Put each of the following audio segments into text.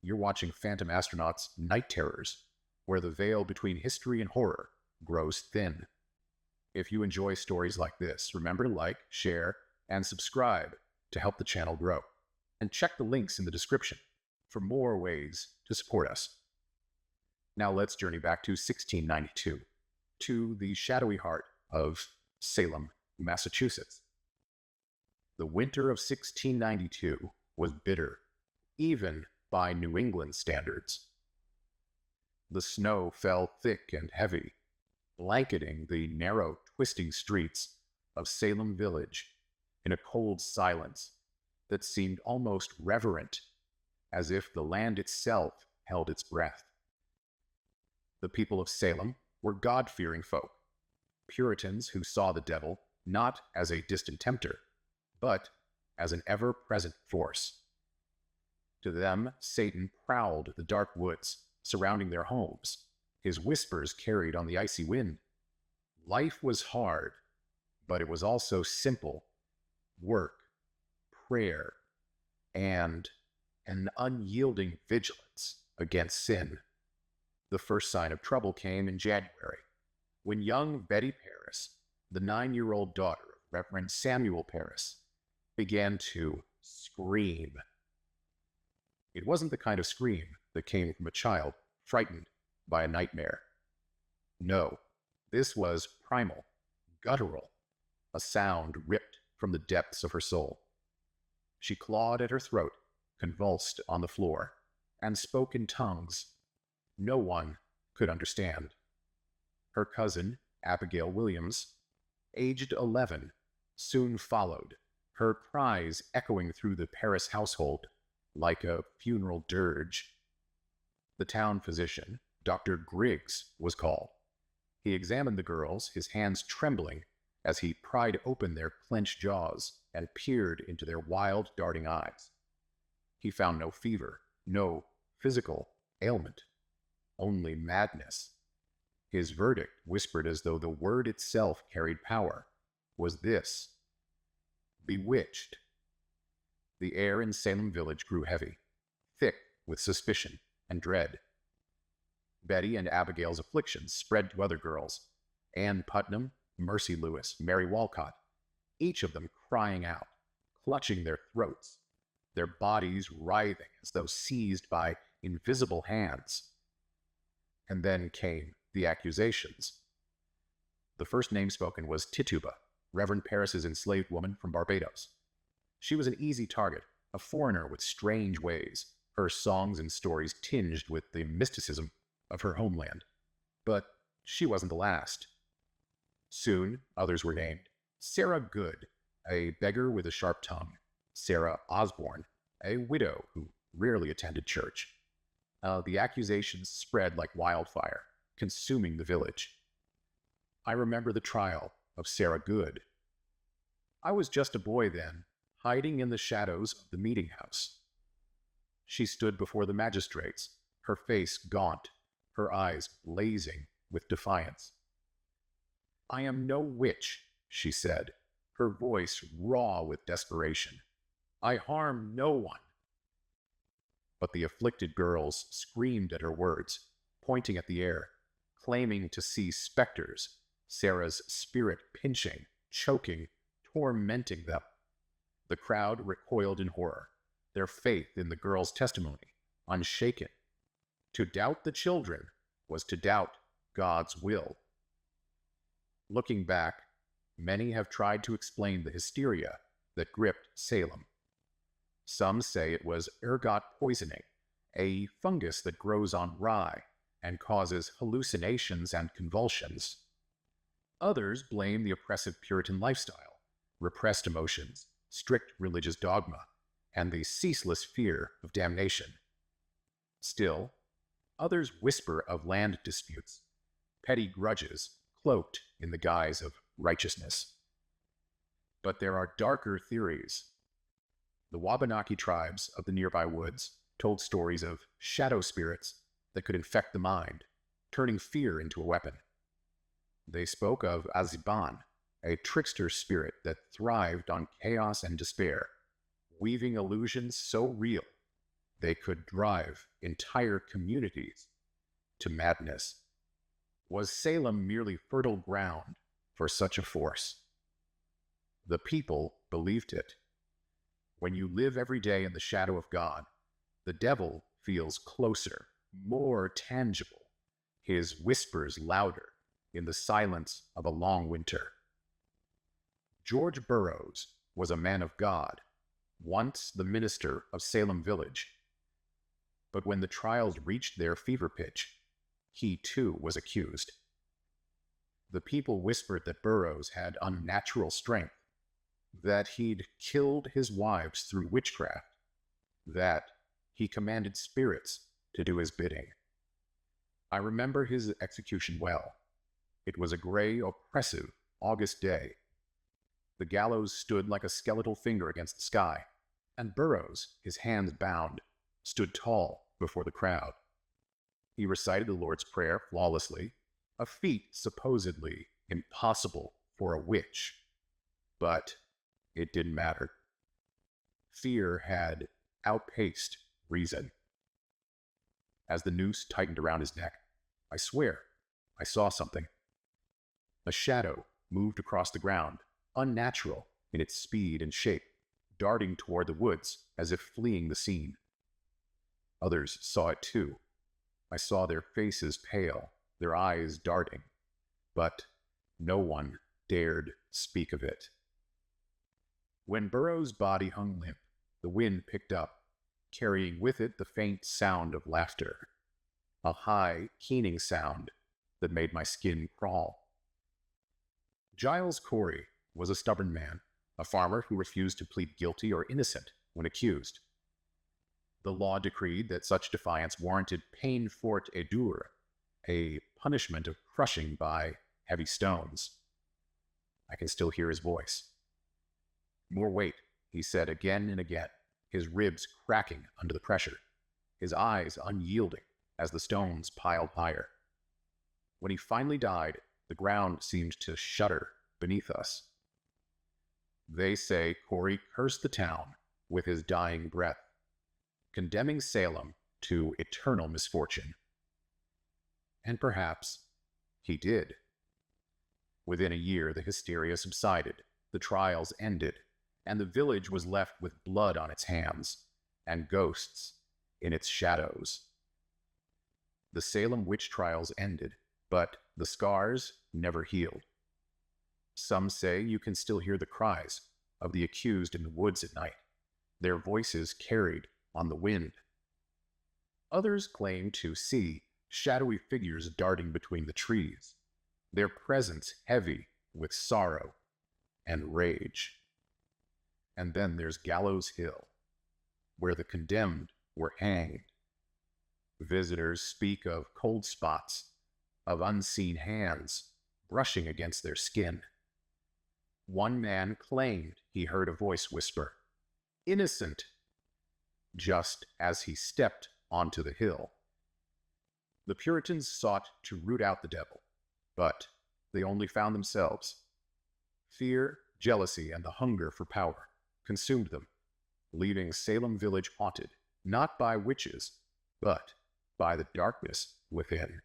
You're watching Phantom Astronaut's Night Terrors, where the veil between history and horror grows thin. If you enjoy stories like this, remember to like, share, and subscribe to help the channel grow. And check the links in the description for more ways to support us. Now let's journey back to 1692, to the shadowy heart of Salem, Massachusetts. The winter of 1692 was bitter, even by New England standards. The snow fell thick and heavy, blanketing the narrow, twisting streets of Salem Village in a cold silence that seemed almost reverent, as if the land itself held its breath. The people of Salem were God-fearing folk, Puritans who saw the devil not as a distant tempter, but as an ever-present force. To them, Satan prowled the dark woods surrounding their homes, his whispers carried on the icy wind. Life was hard, but it was also simple. Work, prayer, and an unyielding vigilance against sin. The first sign of trouble came in January, when young Betty Paris, the 9-year-old daughter of Reverend Samuel Paris, began to scream. It wasn't the kind of scream that came from a child frightened by a nightmare. No, this was primal, guttural, a sound ripped from the depths of her soul. She clawed at her throat, convulsed on the floor, and spoke in tongues no one could understand. Her cousin, Abigail Williams, aged 11, soon followed, her cries echoing through the Paris household like a funeral dirge. The town physician, Dr. Griggs, was called. He examined the girls, his hands trembling as he pried open their clenched jaws and peered into their wild, darting eyes. He found no fever, no physical ailment, only madness. His verdict, whispered as though the word itself carried power, was this: bewitched. The air in Salem Village grew heavy, thick with suspicion and dread. Betty and Abigail's afflictions spread to other girls, Ann Putnam, Mercy Lewis, Mary Walcott, each of them crying out, clutching their throats, their bodies writhing as though seized by invisible hands. And then came the accusations. The first name spoken was Tituba, Reverend Paris's enslaved woman from Barbados. She was an easy target, a foreigner with strange ways, her songs and stories tinged with the mysticism of her homeland. But she wasn't the last. Soon, others were named. Sarah Good, a beggar with a sharp tongue. Sarah Osborne, a widow who rarely attended church. The accusations spread like wildfire, consuming the village. I remember the trial of Sarah Good. I was just a boy then, hiding in the shadows of the meeting house. She stood before the magistrates, her face gaunt, her eyes blazing with defiance. "I am no witch," she said, her voice raw with desperation. "I harm no one." But the afflicted girls screamed at her words, pointing at the air, claiming to see specters, Sarah's spirit pinching, choking, tormenting them. The crowd recoiled in horror, their faith in the girl's testimony unshaken. To doubt the children was to doubt God's will. Looking back, many have tried to explain the hysteria that gripped Salem. Some say it was ergot poisoning, a fungus that grows on rye and causes hallucinations and convulsions. Others blame the oppressive Puritan lifestyle, repressed emotions, strict religious dogma, and the ceaseless fear of damnation. Still, others whisper of land disputes, petty grudges cloaked in the guise of righteousness. But there are darker theories. The Wabanaki tribes of the nearby woods told stories of shadow spirits that could infect the mind, turning fear into a weapon. They spoke of Aziban, a trickster spirit that thrived on chaos and despair, weaving illusions so real they could drive entire communities to madness. Was Salem merely fertile ground for such a force? The people believed it. When you live every day in the shadow of God, the devil feels closer, more tangible, his whispers louder in the silence of a long winter. George Burroughs was a man of God, once the minister of Salem Village. But when the trials reached their fever pitch, he too was accused. The people whispered that Burroughs had unnatural strength, that he'd killed his wives through witchcraft, that he commanded spirits to do his bidding. I remember his execution well. It was a gray, oppressive August day. The gallows stood like a skeletal finger against the sky, and Burroughs, his hands bound, stood tall before the crowd. He recited the Lord's Prayer flawlessly, a feat supposedly impossible for a witch. But it didn't matter. Fear had outpaced reason. As the noose tightened around his neck, I swear I saw something. A shadow moved across the ground, unnatural in its speed and shape, darting toward the woods as if fleeing the scene. Others saw it too. I saw their faces pale, their eyes darting, but no one dared speak of it. When Burroughs' body hung limp, the wind picked up, carrying with it the faint sound of laughter, a high, keening sound that made my skin crawl. Giles Corey was a stubborn man, a farmer who refused to plead guilty or innocent when accused. The law decreed that such defiance warranted peine forte et dure, a punishment of crushing by heavy stones. I can still hear his voice. More weight, he said again and again, his ribs cracking under the pressure, his eyes unyielding as the stones piled higher. When he finally died, the ground seemed to shudder beneath us. They say Corey cursed the town with his dying breath, condemning Salem to eternal misfortune. And perhaps he did. Within a year, the hysteria subsided, the trials ended, and the village was left with blood on its hands and ghosts in its shadows. The Salem Witch Trials ended, but the scars never healed. Some say you can still hear the cries of the accused in the woods at night, their voices carried on the wind. Others claim to see shadowy figures darting between the trees, their presence heavy with sorrow and rage. And then there's Gallows Hill, where the condemned were hanged. Visitors speak of cold spots, of unseen hands brushing against their skin. One man claimed he heard a voice whisper, "Innocent," just as he stepped onto the hill. The Puritans sought to root out the devil, but they only found themselves. Fear, jealousy, and the hunger for power consumed them, leaving Salem Village haunted, not by witches, but by the darkness within.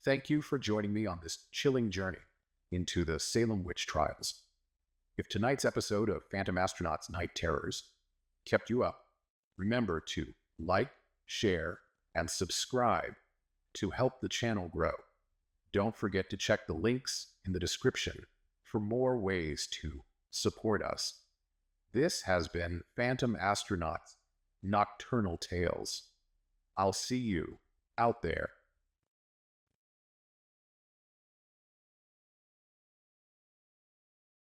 Thank you for joining me on this chilling journey into the Salem Witch Trials. If tonight's episode of Phantom Astronaut's Night Terrors kept you up, remember to like, share, and subscribe to help the channel grow. Don't forget to check the links in the description for more ways to support us. This has been Phantom Astronaut's Nocturnal Tales. I'll see you out there